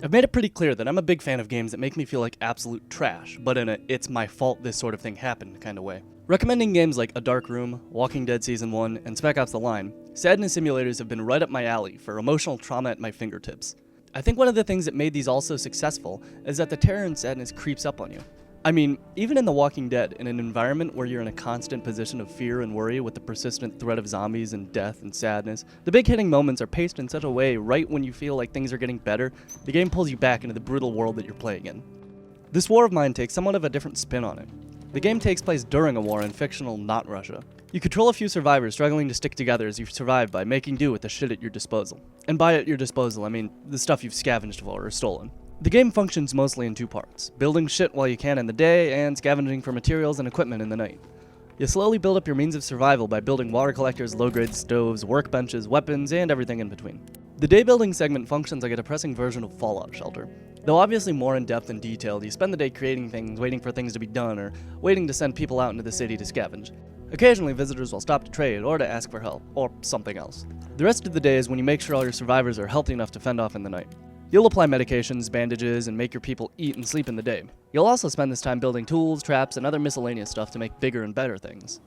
I've made it pretty clear that I'm a big fan of games that make me feel like absolute trash, but in a it's my fault this sort of thing happened kind of way. Recommending games like A Dark Room, Walking Dead Season 1, and Spec Ops The Line, sadness simulators have been right up my alley for emotional trauma at my fingertips. I think one of the things that made these all so successful is that the terror and sadness creeps up on you. I mean, even in The Walking Dead, in an environment where you're in a constant position of fear and worry with the persistent threat of zombies and death and sadness, the big hitting moments are paced in such a way right when you feel like things are getting better, the game pulls you back into the brutal world that you're playing in. This war of mine takes somewhat of a different spin on it. The game takes place during a war in fictional not Russia. You control a few survivors struggling to stick together as you survive by making do with the shit at your disposal. And by at your disposal, I mean the stuff you've scavenged for or stolen. The game functions mostly in two parts, building shit while you can in the day and scavenging for materials and equipment in the night. You slowly build up your means of survival by building water collectors, low-grade stoves, workbenches, weapons, and everything in between. The day building segment functions like a depressing version of Fallout Shelter. Though obviously more in-depth and detailed, you spend the day creating things, waiting for things to be done, or waiting to send people out into the city to scavenge. Occasionally visitors will stop to trade or to ask for help, or something else. The rest of the day is when you make sure all your survivors are healthy enough to fend off in the night. You'll apply medications, bandages, and make your people eat and sleep in the day. You'll also spend this time building tools, traps, and other miscellaneous stuff to make bigger and better things.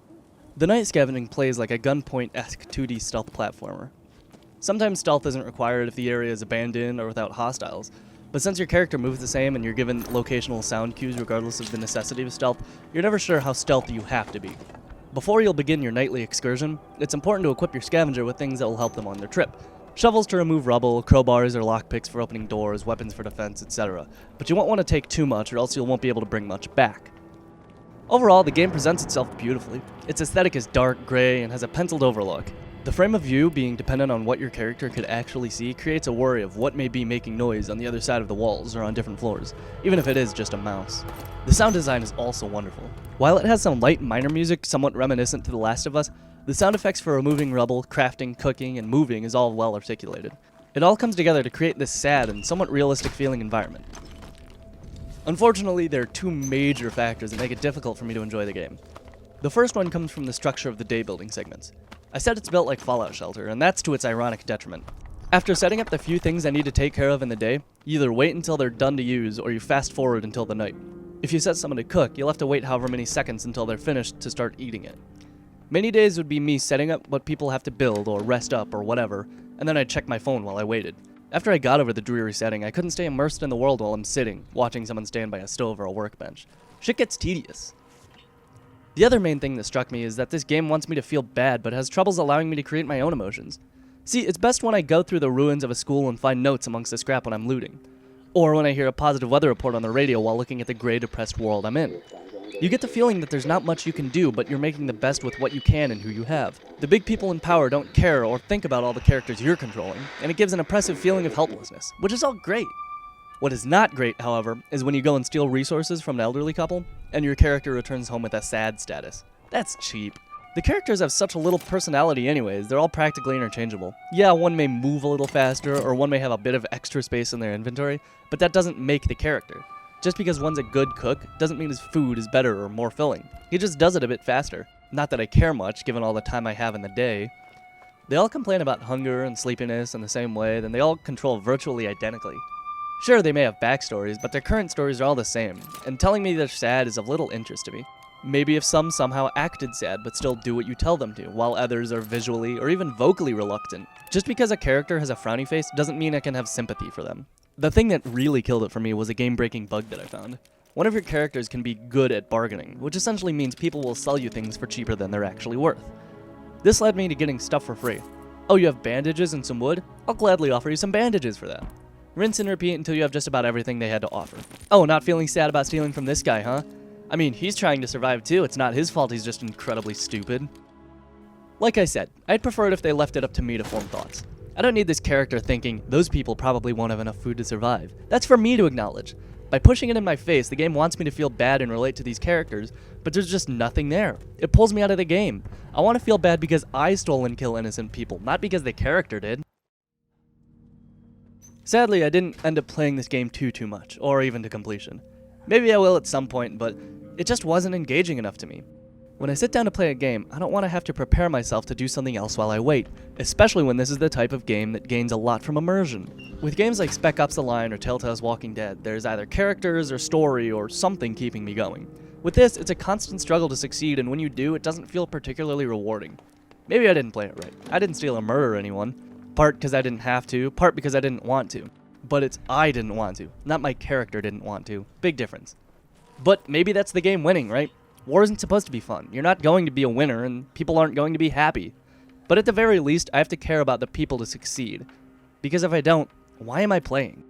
The night scavenging plays like a gunpoint-esque 2D stealth platformer. Sometimes stealth isn't required if the area is abandoned or without hostiles, but since your character moves the same and you're given locational sound cues regardless of the necessity of stealth, you're never sure how stealthy you have to be. Before you'll begin your nightly excursion, it's important to equip your scavenger with things that will help them on their trip. Shovels to remove rubble, crowbars or lockpicks for opening doors, weapons for defense, etc. But you won't want to take too much or else you won't be able to bring much back. Overall, the game presents itself beautifully. Its aesthetic is dark, gray, and has a penciled overlook. The frame of view, being dependent on what your character could actually see, creates a worry of what may be making noise on the other side of the walls or on different floors, even if it is just a mouse. The sound design is also wonderful. While it has some light minor music somewhat reminiscent to The Last of Us, the sound effects for removing rubble, crafting, cooking, and moving is all well articulated. It all comes together to create this sad and somewhat realistic feeling environment. Unfortunately, there are two major factors that make it difficult for me to enjoy the game. The first one comes from the structure of the day building segments. I said it's built like Fallout Shelter, and that's to its ironic detriment. After setting up the few things I need to take care of in the day, you either wait until they're done to use or you fast forward until the night. If you set someone to cook, you'll have to wait however many seconds until they're finished to start eating it. Many days would be me setting up what people have to build or rest up or whatever, and then I'd check my phone while I waited. After I got over the dreary setting, I couldn't stay immersed in the world while I'm sitting, watching someone stand by a stove or a workbench. Shit gets tedious. The other main thing that struck me is that this game wants me to feel bad, but has troubles allowing me to create my own emotions. See, it's best when I go through the ruins of a school and find notes amongst the scrap when I'm looting. Or when I hear a positive weather report on the radio while looking at the gray, depressed world I'm in. You get the feeling that there's not much you can do, but you're making the best with what you can and who you have. The big people in power don't care or think about all the characters you're controlling, and it gives an oppressive feeling of helplessness, which is all great. What is not great, however, is when you go and steal resources from an elderly couple, and your character returns home with a sad status. That's cheap. The characters have such a little personality anyways, they're all practically interchangeable. Yeah, one may move a little faster, or one may have a bit of extra space in their inventory, but that doesn't make the character. Just because one's a good cook doesn't mean his food is better or more filling. He just does it a bit faster. Not that I care much, given all the time I have in the day. They all complain about hunger and sleepiness in the same way, then they all control virtually identically. Sure, they may have backstories, but their current stories are all the same, and telling me they're sad is of little interest to me. Maybe if some somehow acted sad but still do what you tell them to, while others are visually or even vocally reluctant. Just because a character has a frowny face doesn't mean I can have sympathy for them. The thing that really killed it for me was a game-breaking bug that I found. One of your characters can be good at bargaining, which essentially means people will sell you things for cheaper than they're actually worth. This led me to getting stuff for free. Oh, you have bandages and some wood? I'll gladly offer you some bandages for that. Rinse and repeat until you have just about everything they had to offer. Oh, not feeling sad about stealing from this guy, huh? I mean, he's trying to survive too, it's not his fault he's just incredibly stupid. Like I said, I'd prefer it if they left it up to me to form thoughts. I don't need this character thinking, those people probably won't have enough food to survive. That's for me to acknowledge. By pushing it in my face, the game wants me to feel bad and relate to these characters, but there's just nothing there. It pulls me out of the game. I want to feel bad because I stole and kill innocent people, not because the character did. Sadly, I didn't end up playing this game too much, or even to completion. Maybe I will at some point, but it just wasn't engaging enough to me. When I sit down to play a game, I don't want to have to prepare myself to do something else while I wait, especially when this is the type of game that gains a lot from immersion. With games like Spec Ops: The Line or Telltale's Walking Dead, there's either characters or story or something keeping me going. With this, it's a constant struggle to succeed, and when you do, it doesn't feel particularly rewarding. Maybe I didn't play it right. I didn't steal or murder anyone. Part because I didn't have to, part because I didn't want to. But it's I didn't want to, not my character didn't want to. Big difference. But maybe that's the game winning, right? War isn't supposed to be fun. You're not going to be a winner, and people aren't going to be happy. But at the very least, I have to care about the people to succeed. Because if I don't, why am I playing?